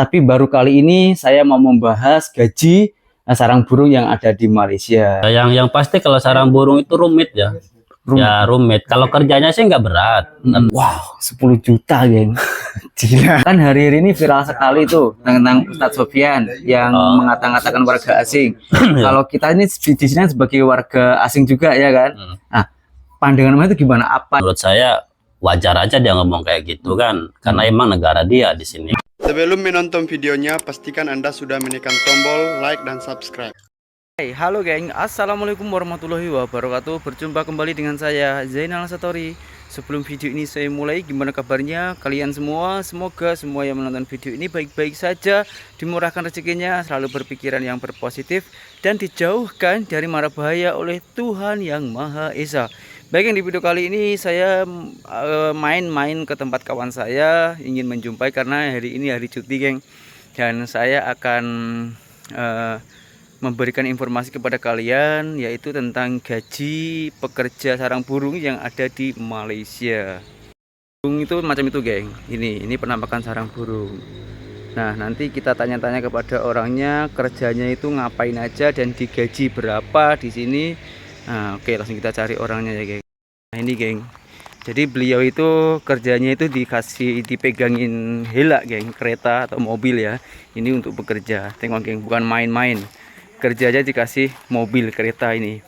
Tapi baru kali ini saya mau membahas gaji sarang burung yang ada di Malaysia. Yang pasti kalau sarang burung itu rumit ya. Ya rumit. Kalau kerjanya sih nggak berat. Wow, 10 juta, geng. Gila. Kan hari-hari ini viral sekali tuh tentang Ustadz Sofyan yang mengata-ngatakan warga asing. Kalau kita ini di sini sebagai warga asing juga ya kan. Nah, pandangan Mas itu gimana? Apa? Menurut saya wajar aja dia ngomong kayak gitu kan. Karena emang negara dia di sini. Sebelum menonton videonya, pastikan Anda sudah menekan tombol like dan subscribe. Hey, halo geng, assalamualaikum warahmatullahi wabarakatuh. Berjumpa kembali dengan saya Zainal Satori. Sebelum video ini saya mulai, gimana kabarnya kalian semua? Semoga semua yang menonton video ini baik-baik saja, dimurahkan rezekinya, selalu berpikiran yang berpositif, dan dijauhkan dari mara bahaya oleh Tuhan Yang Maha Esa. Baik, yang di video kali ini saya main-main ke tempat kawan saya, ingin menjumpai karena hari ini hari cuti geng. Dan saya akan memberikan informasi kepada kalian, yaitu tentang gaji pekerja sarang burung yang ada di Malaysia. Burung itu macam itu geng, ini penampakan sarang burung. Nah, nanti kita tanya-tanya kepada orangnya, kerjanya itu ngapain aja dan digaji berapa di sini. Nah, oke, langsung kita cari orangnya ya geng. Nah, ini geng, jadi beliau itu kerjanya itu dipegangin hela geng, kereta atau mobil ya. Ini untuk bekerja, tengok geng, bukan main-main. Kerja aja dikasih mobil kereta ini.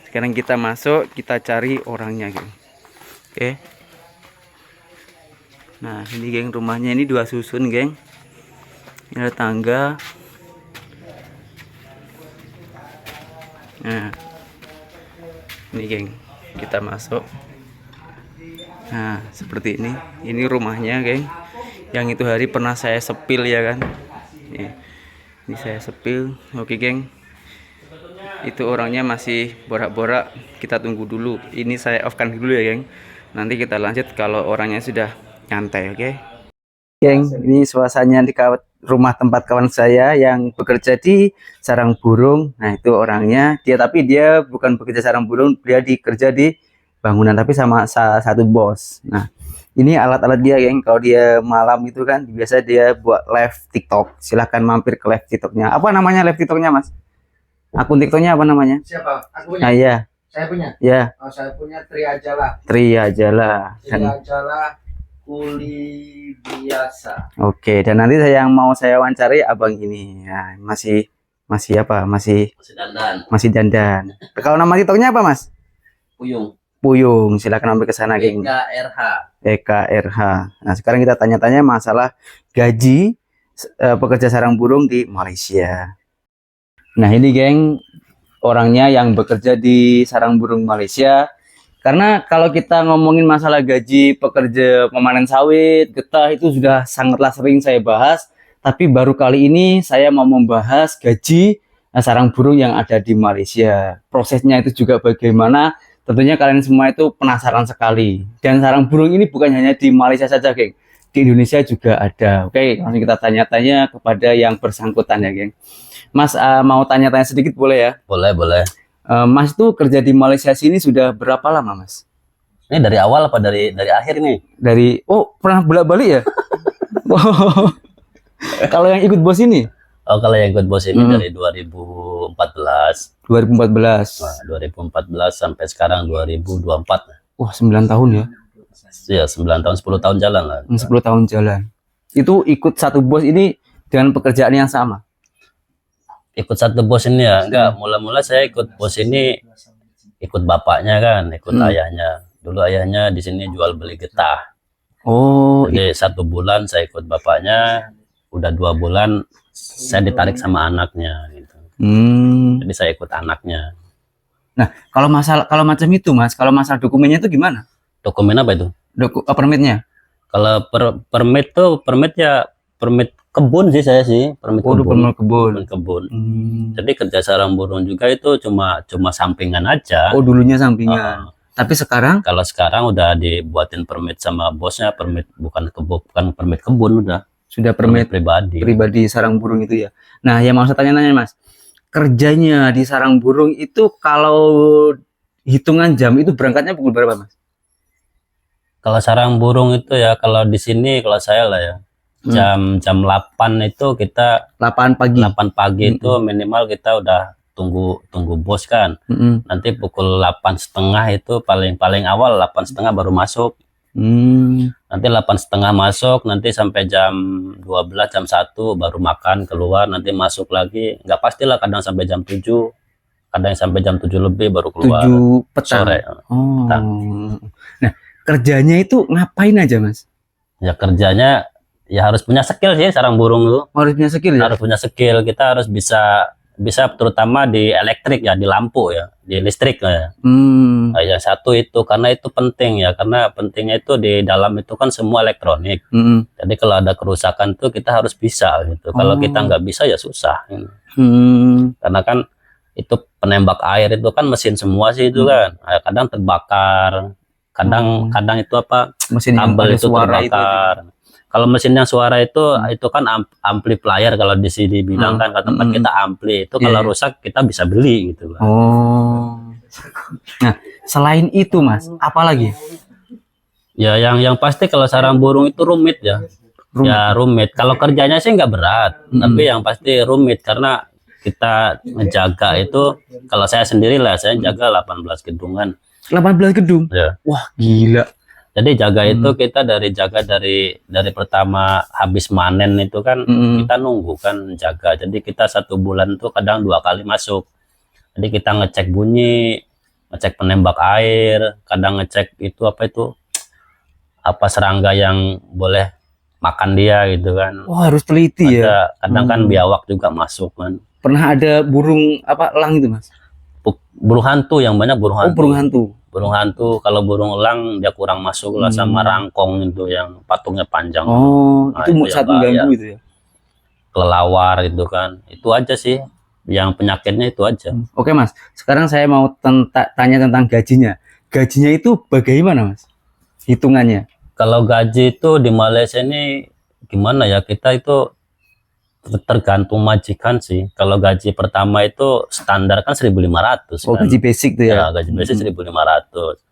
Sekarang kita masuk, kita cari orangnya geng. Oke. Nah, ini geng, rumahnya ini 2 susun geng. Ini ada tangga. Nah, ini geng, kita masuk. Nah, seperti ini. Ini rumahnya geng. Yang itu hari pernah saya sepil ya kan. Ini saya sepil. Oke geng, itu orangnya masih borak-borak, kita tunggu dulu. Ini saya off kan dulu ya geng, nanti kita lanjut kalau orangnya sudah nyantai. Oke geng, ini suasananya di rumah tempat kawan saya yang bekerja di sarang burung. Nah, itu orangnya tapi dia bukan bekerja sarang burung, dia dikerja di bangunan tapi sama satu bos. Nah, ini alat-alat dia geng, kalau dia malam itu kan biasa dia buat live TikTok. Silahkan mampir ke live TikToknya. Apa namanya live TikToknya mas? Akun TikToknya apa namanya? Siapa? Akunya? Nah, iya. Saya punya? Ya. Oh, saya punya Triajalah. Triajalah. Triajalah kuli biasa. Oke, dan nanti yang mau saya wawancari abang ini. Ya, masih apa? Masih dandan. Kalau nama TikToknya apa mas? Puyung, silakan mampir ke sana geng. EKRH. Nah, sekarang kita tanya-tanya masalah gaji pekerja sarang burung di Malaysia. Nah, ini geng, orangnya yang bekerja di sarang burung Malaysia. Karena kalau kita ngomongin masalah gaji pekerja pemanen sawit, getah, itu sudah sangatlah sering saya bahas. Tapi baru kali ini saya mau membahas gaji sarang burung yang ada di Malaysia. Prosesnya itu juga bagaimana. Tentunya kalian semua itu penasaran sekali. Dan sarang burung ini bukan hanya di Malaysia saja, geng. Di Indonesia juga ada. Oke, langsung kita tanya-tanya kepada yang bersangkutan ya, geng. Mas, mau tanya-tanya sedikit boleh ya? Boleh. Mas tuh kerja di Malaysia sini sudah berapa lama, Mas? Ini dari awal apa dari akhir nih? Pernah bolak-balik ya? Kalau yang ikut bos ini? Oh, kalau yang ikut bos ini dari 2014. 2014. Nah, 2014 sampai sekarang 2024. Wah, 9 tahun ya? Ya, 9 tahun, 10 tahun jalan lah. 10 tahun jalan. Itu ikut satu bos ini dengan pekerjaan yang sama? Ikut satu bos ini ya? Enggak, mula-mula saya ikut bos ini ikut bapaknya kan, ikut ayahnya. Dulu ayahnya di sini jual beli getah. Oh, jadi 1 bulan saya ikut bapaknya, udah 2 bulan saya ditarik sama anaknya gitu. Jadi saya ikut anaknya. Nah, kalau macam itu mas, kalau masalah dokumennya itu gimana? Dokumen apa itu? Permitnya? Kalau permit ya permit kebun sih saya sih, permit kebun. Jadi kerja sarang burung juga itu cuma sampingan aja. Oh, dulunya sampingan. Tapi sekarang? Kalau sekarang udah dibuatin permit sama bosnya, permit bukan permit kebun udah. Sudah permit pribadi sarang burung itu ya. Nah, yang mau saya tanya-tanya mas, kerjanya di sarang burung itu kalau hitungan jam itu berangkatnya pukul berapa mas? Kalau sarang burung itu ya, kalau di sini kalau saya lah ya, jam 8 itu kita 8 pagi. 8 pagi itu minimal kita udah tunggu bos kan. Nanti pukul 8.30 itu paling awal 8.30 baru masuk. Nanti 8.30 masuk, nanti sampai jam 12 jam 1 baru makan keluar, nanti masuk lagi. Nggak pastilah, kadang sampai jam 7, kadang sampai jam 7 lebih baru keluar. 7 petang. Sore. Oh. Petang. Nah, kerjanya itu ngapain aja, Mas? Ya kerjanya ya harus punya skill sih sarang burung itu. Harus punya skill ya? Harus punya skill, kita harus bisa terutama di elektrik ya, di lampu ya, di listrik ya. Nah, yang satu itu karena itu penting ya, karena pentingnya itu di dalam itu kan semua elektronik. Jadi kalau ada kerusakan tuh kita harus bisa gitu. Kalau kita nggak bisa ya susah. Karena kan itu penembak air itu kan mesin semua sih itu kan. Nah, kadang terbakar, kadang itu apa? Mesin kabel itu suara terbakar. Kalau mesin yang suara itu kan amplifier kalau di sini bilang kan, kalau tempat kita ampli itu kalau rusak kita bisa beli gitu kan. Oh. Nah, selain itu Mas, apa lagi? Ya yang pasti kalau sarang burung itu rumit ya. Ya rumit. Kalau kerjanya sih nggak berat, tapi yang pasti rumit karena kita ngejaga itu, kalau saya sendiri lah, saya jaga 18 gedungan. 18 gedung? Ya. Wah, gila. Jadi jaga itu kita dari pertama habis manen itu kan kita nunggu kan jaga. Jadi kita 1 bulan tuh kadang 2 kali masuk. Jadi kita ngecek bunyi, ngecek penembak air, kadang ngecek itu apa serangga yang boleh makan dia gitu kan. Wah, harus teliti ya. Kadang kan biawak juga masuk kan. Pernah ada burung elang itu Mas? Burung hantu yang banyak, burung hantu. Oh, burung hantu. Burung hantu, kalau burung elang dia kurang masuk lah, sama rangkong itu yang patungnya panjang. Oh, nah, itu sangat mengganggu itu ya. Kelelawar itu kan. Itu aja sih yang penyakitnya itu aja. Oke Mas, sekarang saya mau tanya tentang gajinya. Gajinya itu bagaimana Mas? Hitungannya? Kalau gaji itu di Malaysia ini gimana ya, kita itu tergantung majikan sih. Kalau gaji pertama itu standar kan 1.500 Oh, kan. gaji basic tuh ya? Ya, gaji basic 1.500.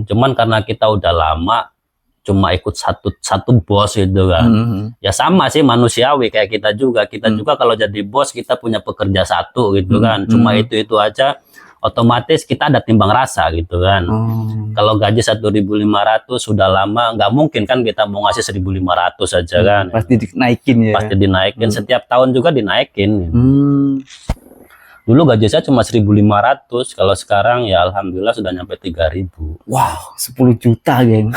Cuman karena kita udah lama cuma ikut satu bos itu kan. Ya sama sih, manusiawi kayak kita juga. Kita juga kalau jadi bos kita punya pekerja satu gitu kan. Cuma itu aja, otomatis kita ada timbang rasa gitu kan. Kalau gaji 1.500 sudah lama, nggak mungkin kan kita mau ngasih 1.500 aja kan. Pasti dinaikin ya? Pasti dinaikin, setiap tahun juga dinaikin. Dulu gaji saya cuma 1.500, kalau sekarang ya alhamdulillah sudah nyampe 3.000. Wow, 10 juta geng.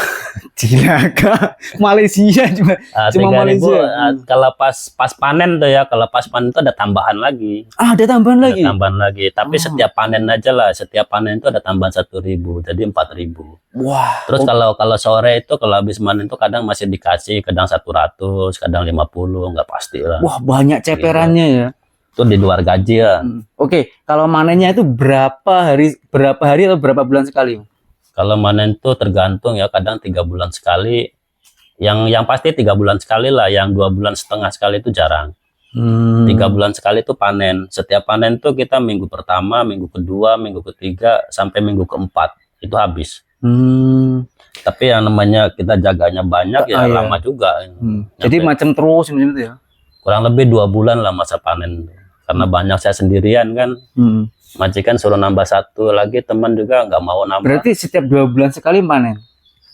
Gila Kak. Malaysia cuma 3.000, Malaysia. Kalau pas panen tuh ya, kalau pas panen itu ada tambahan lagi. Ah, ada tambahan lagi? Ada tambahan lagi, tapi setiap panen aja lah, setiap panen itu ada tambahan 1.000, jadi 4.000. Wah. Terus kalau sore itu, kalau habis panen itu kadang masih dikasih, kadang 100, kadang 50, nggak pasti lah. Wah, banyak ceperannya ya. Itu di luar gaji ya. Oke, kalau manennya itu berapa hari atau berapa bulan sekali? Kalau manen itu tergantung ya, kadang 3 bulan sekali. Yang pasti 3 bulan sekali lah, yang 2,5 bulan sekali itu jarang. 3 bulan sekali itu panen. Setiap panen tuh kita minggu pertama, minggu kedua, minggu ketiga, sampai minggu keempat itu habis. Tapi yang namanya kita jaganya banyak ya lama juga. Jadi macam terus itu ya? Kurang lebih 2 bulan lah masa panen. Karena banyak saya sendirian kan. Majikan suruh nambah 1 lagi, teman juga nggak mau nambah. Berarti setiap 2 bulan sekali panen?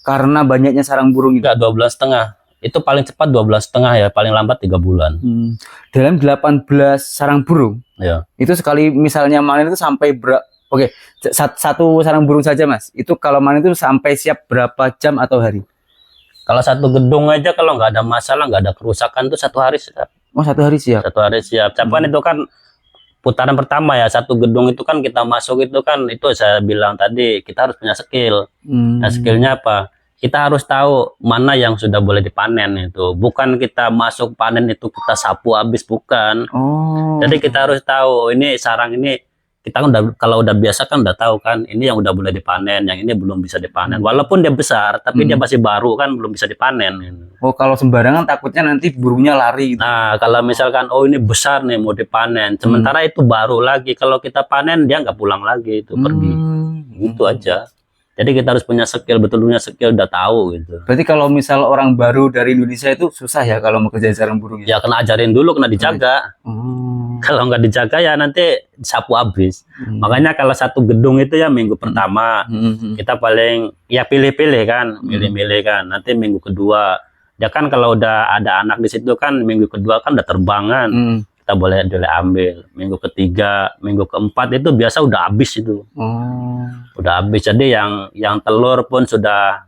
Karena banyaknya sarang burung itu? Enggak, 2,5 bulan. Itu paling cepat 2,5 bulan ya, paling lambat 3 bulan. Dalam 18 sarang burung, Ya. itu sekali misalnya manen itu sampai Oke, satu sarang burung saja Mas. Itu kalau manen itu sampai siap berapa jam atau hari? Kalau 1 gedung aja kalau nggak ada masalah, nggak ada kerusakan tuh 1 hari siap. Oh, 1 hari siap? 1 hari siap. Capan itu kan putaran pertama ya, 1 gedung itu kan kita masuk itu kan, itu saya bilang tadi, kita harus punya skill. Nah, skillnya apa? Kita harus tahu mana yang sudah boleh dipanen itu. Bukan kita masuk panen itu kita sapu habis, bukan. Jadi kita harus tahu, ini sarang ini, kita kan kalau udah biasa kan udah tahu kan, ini yang udah boleh dipanen, yang ini belum bisa dipanen. Walaupun dia besar, tapi dia masih baru kan, belum bisa dipanen. Oh, kalau sembarangan takutnya nanti burungnya lari gitu. Nah, kalau misalkan, oh ini besar nih mau dipanen, sementara itu baru lagi, kalau kita panen dia nggak pulang lagi, itu pergi. Gitu aja. Jadi kita harus punya skill, betul punya skill, udah tahu gitu. Berarti kalau misal orang baru dari Indonesia itu susah ya kalau mau kerja sarang burung ya? Ya kena ajarin dulu, kena dijaga. Kalau nggak dijaga ya nanti sapu habis. Makanya kalau satu gedung itu ya minggu pertama kita paling ya pilih-pilih kan, milih-milih kan. Nanti minggu kedua, ya kan kalau udah ada anak di situ kan minggu kedua kan udah terbangan. Kita boleh ambil. Minggu ketiga, minggu keempat itu biasa udah habis itu. Udah habis. Jadi yang telur pun sudah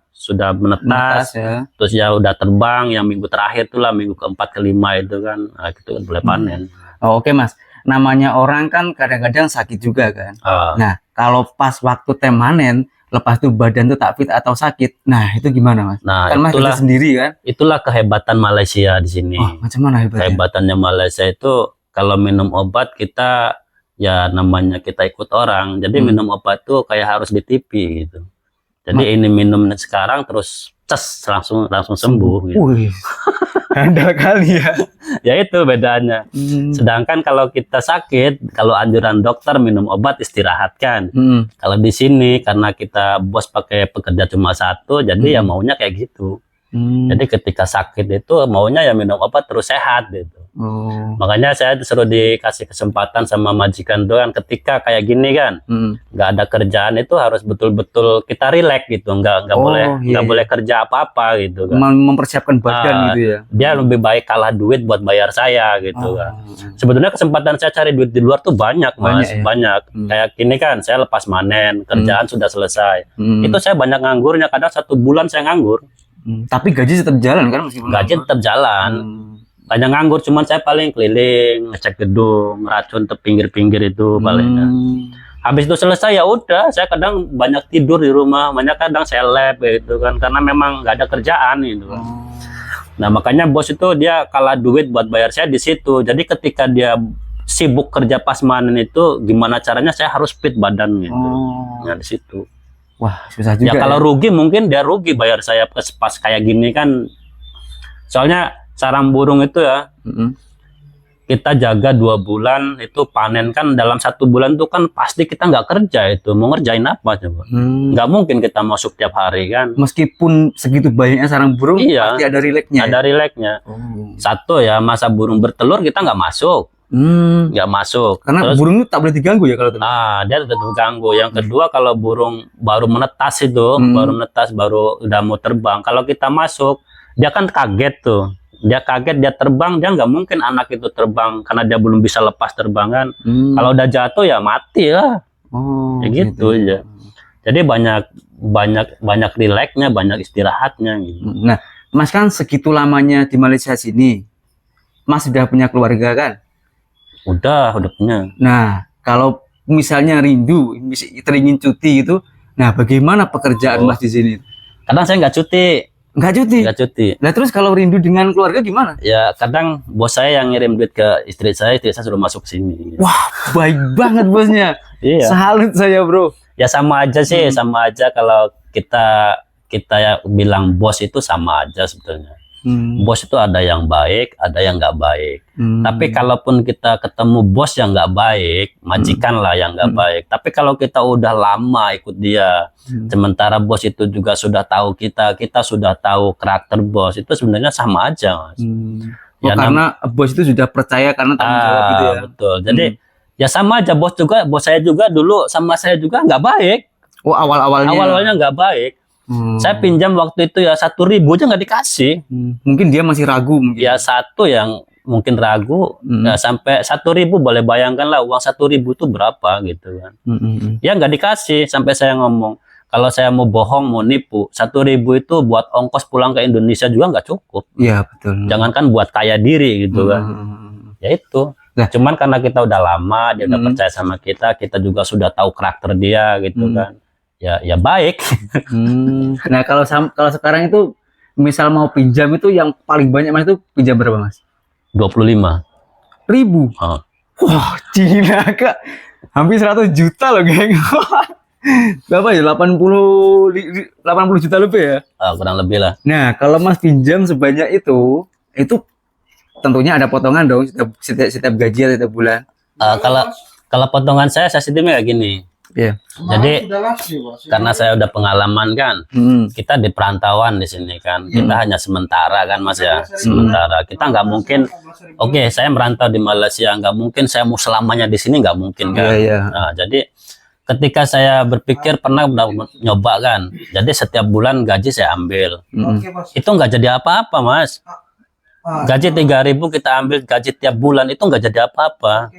menetas, ya. terus ya udah terbang. Yang minggu terakhir tuh lah, minggu keempat kelima itu kan, nah, gitu kan boleh panen. Oh, oke Mas, namanya orang kan kadang-kadang sakit juga kan. Nah, kalau pas waktu panen, lepas itu badan tuh tak fit atau sakit, nah itu gimana Mas? Nah, Kan Mas kerja sendiri kan? Itulah kehebatan Malaysia di sini. Oh, macam mana hebatnya? Kehebatannya Malaysia itu kalau minum obat kita ya namanya kita ikut orang. Jadi minum obat tuh kayak harus di TV gitu. Jadi ini minum sekarang terus langsung sembuh gitu. Wih, handal kali ya. Ya itu bedanya. Sedangkan kalau kita sakit, kalau anjuran dokter minum obat istirahatkan. Kalau di sini karena kita bos pakai pekerja cuma satu, jadi ya maunya kayak gitu. Jadi ketika sakit itu maunya ya minum obat terus sehat gitu. Makanya saya disuruh dikasih kesempatan sama majikan doang ketika kayak gini kan, nggak ada kerjaan itu harus betul-betul kita rileks gitu, nggak boleh kerja apa-apa gitu kan. Mempersiapkan badan gitu ya. Dia lebih baik kalah duit buat bayar saya gitu kan. Sebetulnya kesempatan saya cari duit di luar tuh banyak Mas, banyak. Kayak gini kan, saya lepas manen, kerjaan sudah selesai. Itu saya banyak nganggurnya, kadang 1 bulan saya nganggur. Tapi gaji tetap jalan kan meskipun gaji tetap jalan. Banyak nganggur, cuman saya paling keliling, ngecek gedung, racun ke pinggir-pinggir itu paling. Habis itu selesai ya udah, saya kadang banyak tidur di rumah, banyak kadang saya lab gitu kan, karena memang nggak ada kerjaan gitu kan. Nah makanya bos itu dia kalah duit buat bayar saya di situ. Jadi ketika dia sibuk kerja pas manen itu, gimana caranya saya harus fit badan gitu. Nah di situ. Wah, susah juga. Ya kalau rugi mungkin dia rugi bayar saya pas kayak gini kan. Soalnya sarang burung itu ya, kita jaga 2 bulan itu panen kan, dalam 1 bulan tuh kan pasti kita nggak kerja itu. Mau ngerjain apa coba? Nggak mungkin kita masuk tiap hari kan. Meskipun segitu banyaknya sarang burung, pasti ada rileksnya. Ada rileksnya. Satu ya, masa burung bertelur kita nggak masuk. Nggak masuk. Karena burung itu tak boleh diganggu ya kalau dia tetap terganggu. Yang kedua kalau burung baru menetas itu, baru udah mau terbang. Kalau kita masuk, dia kan kaget tuh. Dia kaget, dia terbang, dia nggak mungkin anak itu terbang karena dia belum bisa lepas terbangan. Kalau udah jatuh ya mati lah. Kayak gitu aja. Jadi banyak rileksnya, banyak istirahatnya gitu. Nah, Mas kan segitu lamanya di Malaysia sini, Mas sudah punya keluarga kan? Udah punya. Nah, kalau misalnya rindu, teringin cuti gitu, nah bagaimana pekerjaan Mas di sini? Kadang saya nggak cuti. Nggak cuti. Nah terus kalau rindu dengan keluarga gimana? Ya kadang bos saya yang ngirim duit ke istri saya suruh masuk sini. Wah, baik banget bosnya. Iya. Salut saya bro. Ya sama aja sih, sama aja kalau kita ya bilang bos itu sama aja sebetulnya. Bos itu ada yang baik, ada yang nggak baik. Tapi kalaupun kita ketemu bos yang nggak baik, majikan lah yang nggak baik. Tapi kalau kita udah lama ikut dia, sementara bos itu juga sudah tahu kita sudah tahu karakter bos, itu sebenarnya sama aja Mas. Ya, karena bos itu sudah percaya karena tanggung jawab gitu ya. Betul. Jadi ya sama aja, bos saya juga dulu sama saya juga nggak baik. Oh awalnya nggak baik. Saya pinjam waktu itu ya 1.000 aja nggak dikasih. Mungkin dia masih ragu mungkin. Ya satu yang mungkin ragu, ya sampai 1.000 boleh bayangkan lah uang 1.000 itu berapa gitu kan. Ya nggak dikasih, sampai saya ngomong kalau saya mau bohong mau nipu 1.000 itu buat ongkos pulang ke Indonesia juga nggak cukup. Iya betul. Jangankan buat kaya diri gitu kan. Ya itu. Nah, cuman karena kita udah lama, dia udah percaya sama kita juga sudah tahu karakter dia gitu kan. Ya baik. Nah kalau sekarang itu misal mau pinjam itu yang paling banyak Mas itu pinjam berapa Mas? 25.000. Wah gila Kak, hampir 100 juta loh geng. Berapa ya? 80 juta lebih ya? Kurang lebih lah. Nah kalau Mas pinjam sebanyak itu tentunya ada potongan dong setiap gaji atau setiap bulan. Kalau potongan saya sistemnya kayak gini. Iya. Jadi karena saya udah pengalaman kan, kita di perantauan di sini kan, kita hanya sementara kan Mas ya, sementara. Kita nggak mungkin, oke, saya merantau di Malaysia, nggak mungkin saya mau selamanya di sini, nggak mungkin kan. Nah, jadi ketika saya berpikir pernah udah nyoba kan, jadi setiap bulan gaji saya ambil, itu nggak jadi apa-apa Mas. Gaji 3.000 kita ambil gaji tiap bulan itu nggak jadi apa-apa.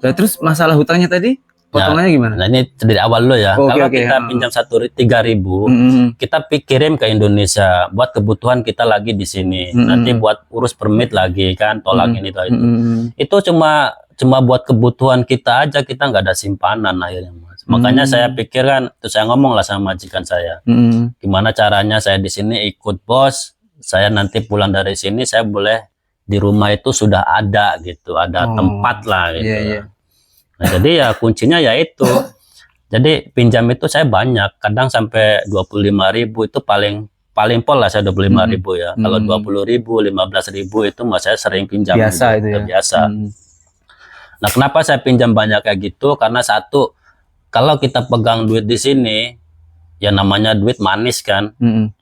Nah, terus masalah hutangnya tadi? Potongannya gimana? Nah ini dari awal lo ya. Oke, Kalau oke. kita pinjam 3.000, kita kirim ke Indonesia buat kebutuhan kita lagi di sini. Nanti buat urus permit lagi kan, tolak ini tolak itu. Itu cuma buat kebutuhan kita aja, kita nggak ada simpanan akhirnya Mas. Makanya saya pikir kan, terus saya ngomong lah sama majikan saya, gimana caranya saya di sini ikut bos, saya nanti pulang dari sini saya boleh di rumah itu sudah ada gitu, ada tempat lah gitu. Nah, jadi ya kuncinya ya itu. Jadi pinjam itu saya banyak, kadang sampai 25.000 itu paling pol lah saya 25.000 ya. Kalau 20.000, 15.000 itu Mas saya sering pinjam. Biasa gitu, itu ya. Biasa. Nah, kenapa saya pinjam banyak kayak gitu? Karena satu, kalau kita pegang duit di sini, ya namanya duit manis kan.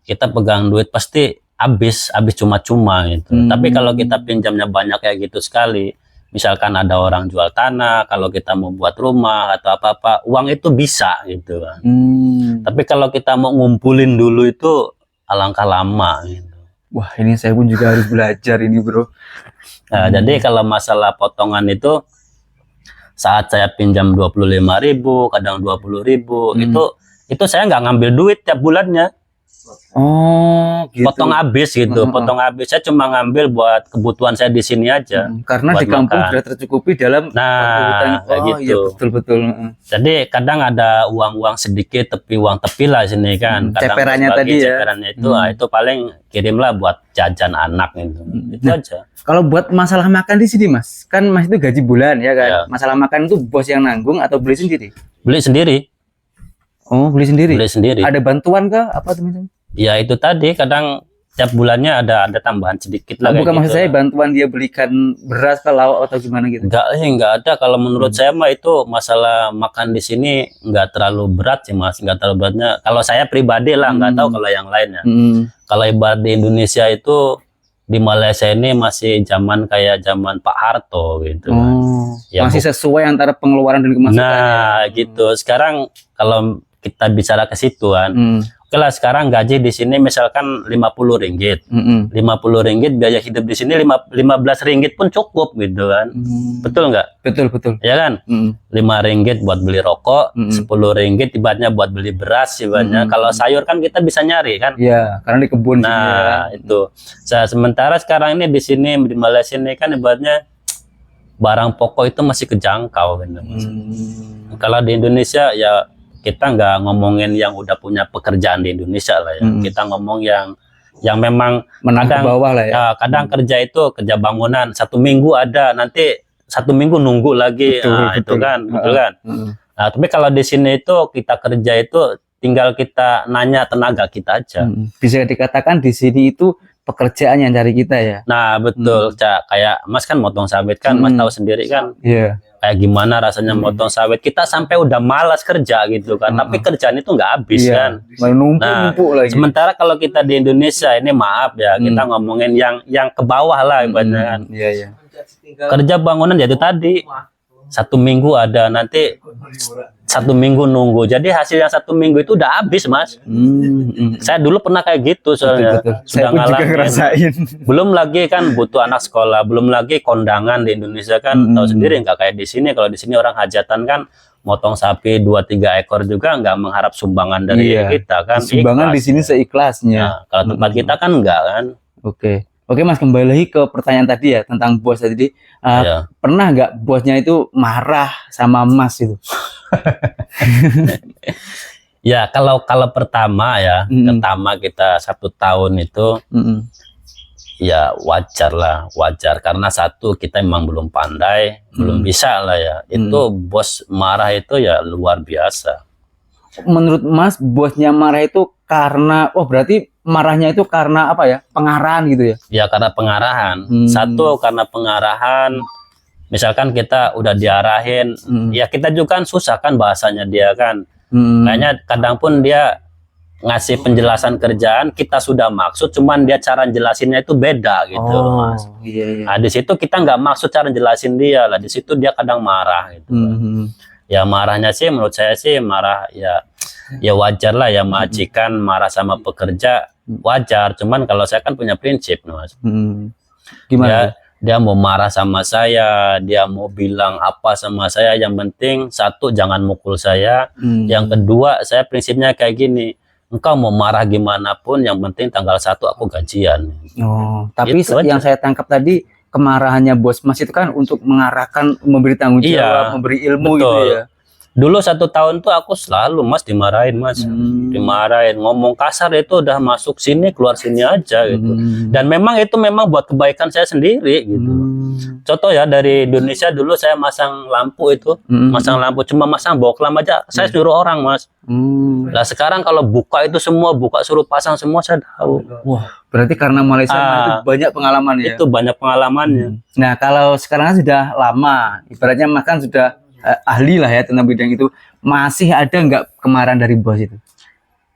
Kita pegang duit pasti habis cuma-cuma gitu. Tapi kalau kita pinjamnya banyak kayak gitu sekali, misalkan ada orang jual tanah, kalau kita mau buat rumah atau apa-apa, uang itu bisa gitu kan. Tapi kalau kita mau ngumpulin dulu itu alangkah lama gitu. Wah, ini saya pun juga harus belajar ini, Bro. Nah, jadi kalau masalah potongan itu, saat saya pinjam 25.000, kadang 20.000, itu saya nggak ngambil duit tiap bulannya. Oh, gitu. Potong habis gitu, potong habis. Saya cuma ngambil buat kebutuhan saya di sini aja. Karena buat di kampung makan. sudah tercukupi dalam Nah, kayak gitu. Iya, betul-betul. Jadi kadang ada uang-uang sedikit, tapi uang tepi lah sini kan. Kadang Ceperannya sebagai tadi ya. ceperannya itu, nah, itu paling kirimlah buat jajan anak gitu. Itu aja. Kalau buat masalah makan di sini, Mas, kan Mas itu gaji bulan ya kan. Ya. Masalah makan itu bos yang nanggung atau beli sendiri? Beli sendiri, Oh, beli sendiri. beli sendiri. Ada bantuan kah? Apa teman-teman? Ya itu tadi kadang tiap bulannya ada tambahan sedikit lah. Bukan kayak maksud gitu saya lah. bantuan dia belikan beras ke lauk atau gimana gitu. Enggak ada. Kalau menurut saya mah itu masalah makan di sini enggak terlalu berat sih Mas, enggak terlalu beratnya. Kalau saya pribadi lah, enggak tahu kalau yang lainnya. Kalau ibarat di Indonesia itu, di Malaysia ini masih zaman kayak zaman Pak Harto gitu. Ya, masih sesuai antara pengeluaran dan kemasukan. Nah, gitu. Sekarang kalau kita bicara ke situan, oke lah sekarang gaji di sini misalkan 50 ringgit. 50 ringgit biaya hidup di sini 15 ringgit pun cukup gitu kan. Betul nggak? Betul. Ya kan? 5 ringgit buat beli rokok, 10 ringgit ibaratnya buat beli beras ibaratnya. Kalau sayur kan kita bisa nyari kan? Iya, karena di kebun sini ya. Nah, itu. Sementara sekarang ini di sini di Malaysia ini kan ibaratnya barang pokok itu masih kejangkau gitu. Kalau di Indonesia ya kita nggak ngomongin yang udah punya pekerjaan di Indonesia lah ya. Kita ngomong yang memang Menang ke kadang, bawah lah ya. kadang kerja itu kerja bangunan 1 minggu ada, nanti 1 minggu nunggu lagi. Itu kan, betul kan. Nah, tapi kalau di sini itu kita kerja itu tinggal kita nanya tenaga kita aja. Bisa dikatakan di sini itu pekerjaan yang dari kita ya. Nah, betul. Cak, kayak Mas kan motong sawit kan, Mas tahu sendiri kan. Iya. Kayak gimana rasanya motong sawit. Kita sampai udah malas kerja gitu kan. Tapi kerjaan itu nggak habis kan. Menumpuk lagi. Sementara kalau kita di Indonesia ini maaf ya, kita ngomongin yang ke bawah lah ibaratnya kan. Iya. Kerja bangunan ya itu tadi. 1 minggu ada, nanti 1 minggu nunggu. Jadi hasil yang 1 minggu itu udah habis Mas. Saya dulu pernah kayak gitu soalnya. Betul. Sudah Saya pun juga ngalamin. ngerasain. Belum lagi kan butuh anak sekolah, belum lagi kondangan di Indonesia kan tahu sendiri nggak kayak di sini. Kalau di sini orang hajatan kan motong sapi 2-3 ekor juga nggak mengharap sumbangan dari kita kan. Sumbangan Ikhlas. di sini seikhlasnya. Nah, kalau tempat kita kan enggak kan. Oke Mas, kembali lagi ke pertanyaan tadi ya tentang bos tadi. Iya. Pernah nggak bosnya itu marah sama Mas itu? Ya kalau pertama ya, pertama kita 1 tahun itu ya wajar lah, wajar karena satu kita emang belum pandai, belum bisa lah ya. Itu bos marah itu ya luar biasa. Menurut Mas, bosnya marah itu karena, berarti marahnya itu karena apa ya? Pengarahan gitu ya? Ya karena pengarahan. Satu karena pengarahan, misalkan kita udah diarahin, ya kita juga kan susah kan bahasanya dia kan. Kayaknya kadang pun dia ngasih penjelasan kerjaan, kita sudah maksud, cuman dia cara jelasinnya itu beda gitu, Mas. Iya, iya. Nah, di situ kita nggak maksud cara jelasin dia lah, di situ dia kadang marah gitu. Ya marahnya sih menurut saya sih marah ya wajar lah ya, majikan marah sama pekerja wajar, cuman kalau saya kan punya prinsip, Mas. Gimana? Dia mau marah sama saya, dia mau bilang apa sama saya, yang penting satu jangan mukul saya. Yang kedua, saya prinsipnya kayak gini, engkau mau marah gimana pun, yang penting tanggal 1 aku gajian. Oh, tapi Itu yang saya tangkap tadi, kemarahannya bos Mas itu kan untuk mengarahkan, memberi tanggung jawab, memberi ilmu gitu ya. Dulu 1 tahun tuh aku selalu Mas dimarahin, Mas. Dimarahin, ngomong kasar itu udah masuk sini, keluar sini aja gitu. Dan memang itu memang buat kebaikan saya sendiri gitu. Contoh ya, dari Indonesia dulu saya masang lampu itu, masang lampu, cuma masang boklam aja, saya suruh orang, Mas. Lah sekarang kalau buka itu semua, buka suruh pasang semua, saya tahu. Wah, berarti karena Malaysia itu banyak pengalaman ya. Itu banyak pengalamannya. Nah, kalau sekarang kan sudah lama, ibaratnya makan sudah ahli lah ya tentang bidang itu, masih ada nggak kemarahan dari bos itu?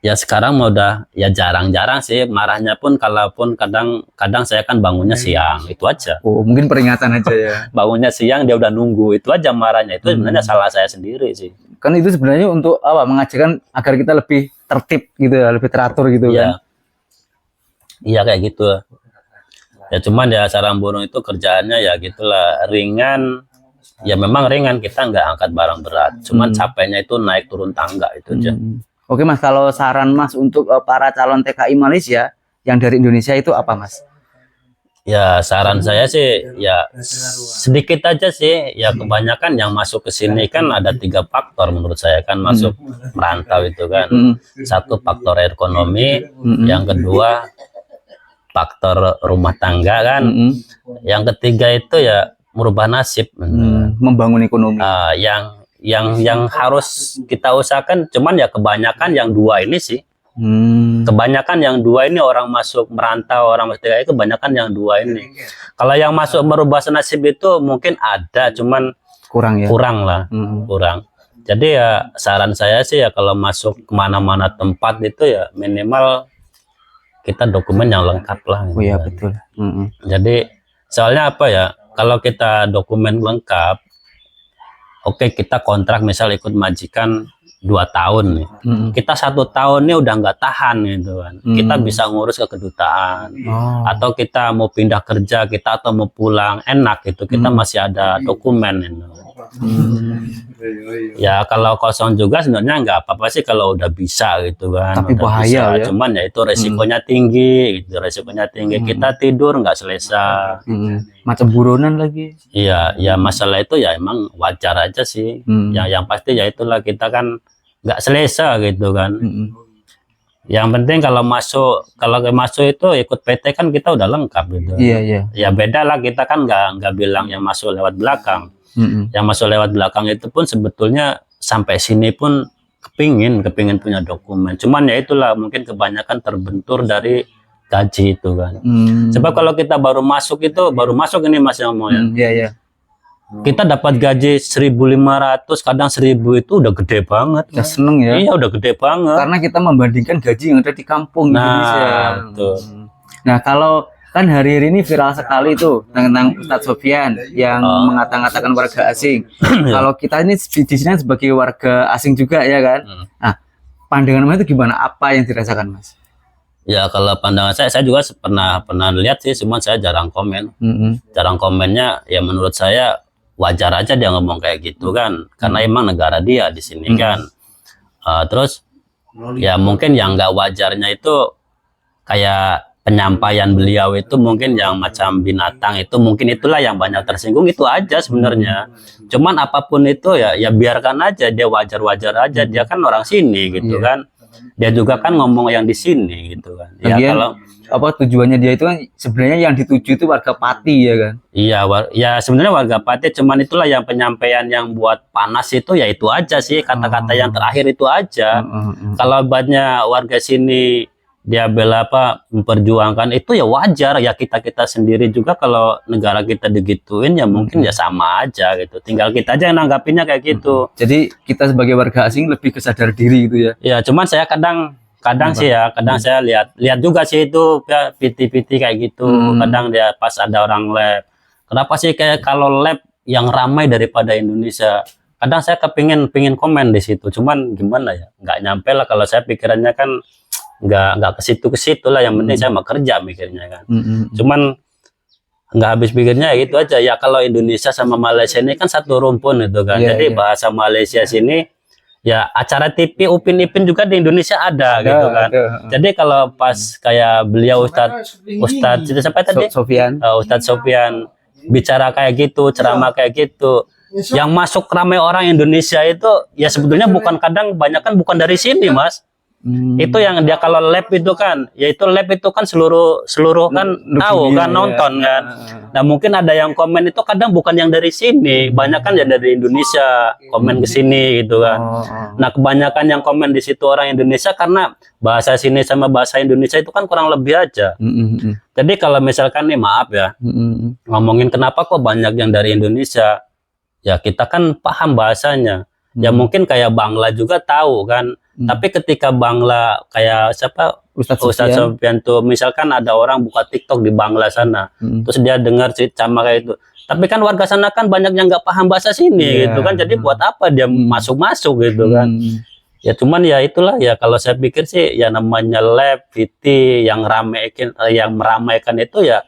Ya sekarang mau udah ya jarang-jarang sih marahnya, pun kalaupun kadang saya kan bangunnya siang, itu aja. Oh, mungkin peringatan aja ya. Bangunnya siang dia udah nunggu, itu aja marahnya. Itu sebenarnya salah saya sendiri sih. Kan itu sebenarnya untuk apa? Mengajarkan agar kita lebih tertib gitu ya, lebih teratur gitu kan. Iya kayak gitu. Ya cuman ya sarang burung itu kerjaannya ya gitulah, ringan. Ya memang ringan, kita nggak angkat barang berat, cuman capeknya itu naik turun tangga itu aja. Oke Mas, kalau saran Mas untuk para calon TKI Malaysia yang dari Indonesia itu apa Mas? Ya saran saya sih ya sedikit aja sih, ya kebanyakan yang masuk ke sini kan ada 3 faktor menurut saya kan masuk merantau itu kan. Satu faktor ekonomi, yang kedua faktor rumah tangga kan, yang ketiga itu ya merubah nasib, membangun ekonomi. Yang harus kita usahakan, cuman ya kebanyakan yang 2 ini sih. Kebanyakan yang 2 ini orang masuk merantau, orang masuk TKI, kebanyakan yang 2 ini. Kalau yang masuk merubah nasib itu mungkin ada, cuman kurang ya. Kurang lah, kurang. Jadi ya saran saya sih ya kalau masuk kemana-mana tempat itu ya minimal kita dokumen yang lengkap lah. Oh iya betul. Jadi soalnya apa ya? Kalau kita dokumen lengkap, oke kita kontrak misal ikut majikan 2 tahun nih, kita 1 tahun nih udah nggak tahan gitu kan, kita bisa ngurus ke kedutaan, atau kita mau pindah kerja kita atau mau pulang enak gitu, kita masih ada dokumen gitu. Ya kalau kosong juga sebenarnya nggak apa-apa sih kalau udah bisa gitu kan. Tapi udah bahaya bisa. ya. Cuman ya itu resikonya tinggi gitu, resikonya tinggi. Kita tidur nggak selesai. Macam buronan lagi. Iya, ya masalah itu ya emang wajar aja sih. Yang pasti ya itulah kita kan nggak selesai gitu kan. Yang penting kalau masuk itu ikut PT kan kita udah lengkap gitu. Iya. Ya beda lah, kita kan nggak bilang yang masuk lewat belakang. Yang masuk lewat belakang itu pun sebetulnya sampai sini pun kepingin punya dokumen. Cuman ya itulah mungkin kebanyakan terbentur dari gaji itu kan. Sebab kalau kita baru masuk ini Mas yang mau ya. Iya. Kita dapat gaji 1.500, kadang 1.000 itu udah gede banget. Udah seneng ya. Iya udah gede banget. Karena kita membandingkan gaji yang ada di kampung Indonesia. Betul. Nah kalau kan hari-hari ini viral sekali tuh tentang Ustadz Sofyan yang mengata-ngatakan warga asing. Kalau kita ini di sini sebagai warga asing juga ya kan. Nah pandangan Mas itu gimana? Apa yang dirasakan Mas? Ya kalau pandangan saya juga pernah lihat sih, cuman saya jarang komen. Jarang komennya ya menurut saya wajar aja dia ngomong kayak gitu kan, karena emang negara dia di sini kan. Terus ya mungkin yang nggak wajarnya itu kayak penyampaian beliau itu mungkin yang macam binatang itu, mungkin itulah yang banyak tersinggung, itu aja sebenarnya. Cuman apapun itu ya biarkan aja, dia wajar-wajar aja, dia kan orang sini gitu kan. Dia juga kan ngomong yang di sini gitu kan. Ya kalau apa tujuannya dia itu kan sebenarnya yang dituju itu warga Pati ya kan. Iya, ya sebenarnya warga Pati, cuman itulah yang penyampaian yang buat panas itu ya itu aja sih, kata-kata yang terakhir itu aja. Kalau banyak warga sini dia bela apa memperjuangkan itu ya wajar ya, kita sendiri juga kalau negara kita digituin ya mungkin ya sama aja gitu, tinggal kita aja yang nanggapinnya kayak gitu. Jadi kita sebagai warga asing lebih kesadar diri gitu ya. Ya cuman saya kadang sih ya, kadang saya lihat juga sih itu ya, PT kayak gitu. Kadang dia pas ada orang lab, kenapa sih kayak kalau lab yang ramai daripada Indonesia, kadang saya pingin komen di situ, cuman gimana ya, nggak nyampe lah. Kalau saya pikirannya kan nggak ke situ lah, yang penting saya mau kerja mikirnya kan. Cuman nggak habis pikirnya ya gitu aja ya. Kalau Indonesia sama Malaysia ini kan satu rumpun itu kan. Jadi bahasa Malaysia sini ya, acara TV Upin Ipin juga di Indonesia ada gitu kan. Jadi kalau pas kayak beliau Ustadz itu siapa tadi? Ustadz Sofian bicara kayak gitu, ceramah kayak gitu, yang masuk ramai orang Indonesia itu ya sebetulnya bukan, kadang banyak kan bukan dari sini Mas. Itu yang dia kalau lab itu kan, yaitu lab itu kan seluruh kan tahu kan, nonton kan. Nah mungkin ada yang komen itu kadang bukan yang dari sini, banyak kan yang dari Indonesia komen ke sini gitu kan. Nah kebanyakan yang komen di situ orang Indonesia karena bahasa sini sama bahasa Indonesia itu kan kurang lebih aja. Jadi kalau misalkan nih maaf ya, ngomongin kenapa kok banyak yang dari Indonesia, ya kita kan paham bahasanya. Ya mungkin kayak Bangla juga tahu kan. Tapi ketika Bangla kayak siapa Ustadz Sofian tuh, misalkan ada orang buka TikTok di Bangla sana, terus dia dengar sama kayak itu. Tapi kan warga sana kan banyak yang nggak paham bahasa sini gitu kan. Jadi buat apa dia masuk gitu kan? Ya cuman ya itulah ya, kalau saya pikir sih ya namanya lab PT yang meramaikan itu ya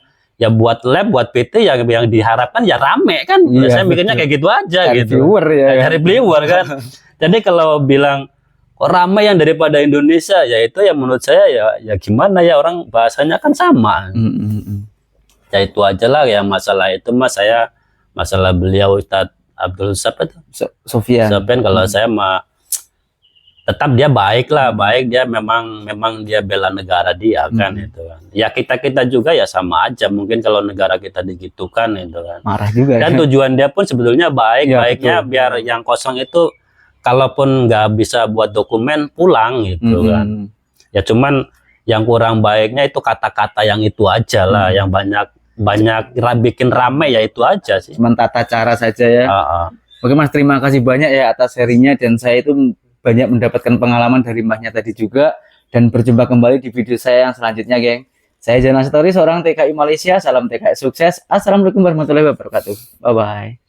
buat lab, buat PT yang diharapkan ya rame kan. Saya mikirnya kayak gitu aja gitu. Cari viewer kan. Jadi kalau bilang kok ramai yang daripada Indonesia, ya itu ya menurut saya ya gimana ya, orang bahasanya kan sama. Ya itu aja lah ya, masalah itu Mas. Saya masalah beliau Ustadz Abdul Sofian kalau saya mah tetap dia baik lah, dia memang dia bela negara dia kan itu kan. Ya kita juga ya sama aja, mungkin kalau negara kita digitukan itu kan marah juga. Dan tujuan dia pun sebetulnya baiknya biar yang kosong itu kalaupun nggak bisa buat dokumen pulang gitu kan. Ya cuman yang kurang baiknya itu kata-kata yang itu aja lah, yang banyak bikin rame ya itu aja sih. Cuman tata cara saja ya. Oke Mas, terima kasih banyak ya atas serinya, dan saya itu banyak mendapatkan pengalaman dari Masnya tadi juga. Dan berjumpa kembali di video saya yang selanjutnya, geng. Saya Jana Satori, seorang TKI Malaysia. Salam TKI sukses. Assalamualaikum warahmatullahi wabarakatuh. Bye bye.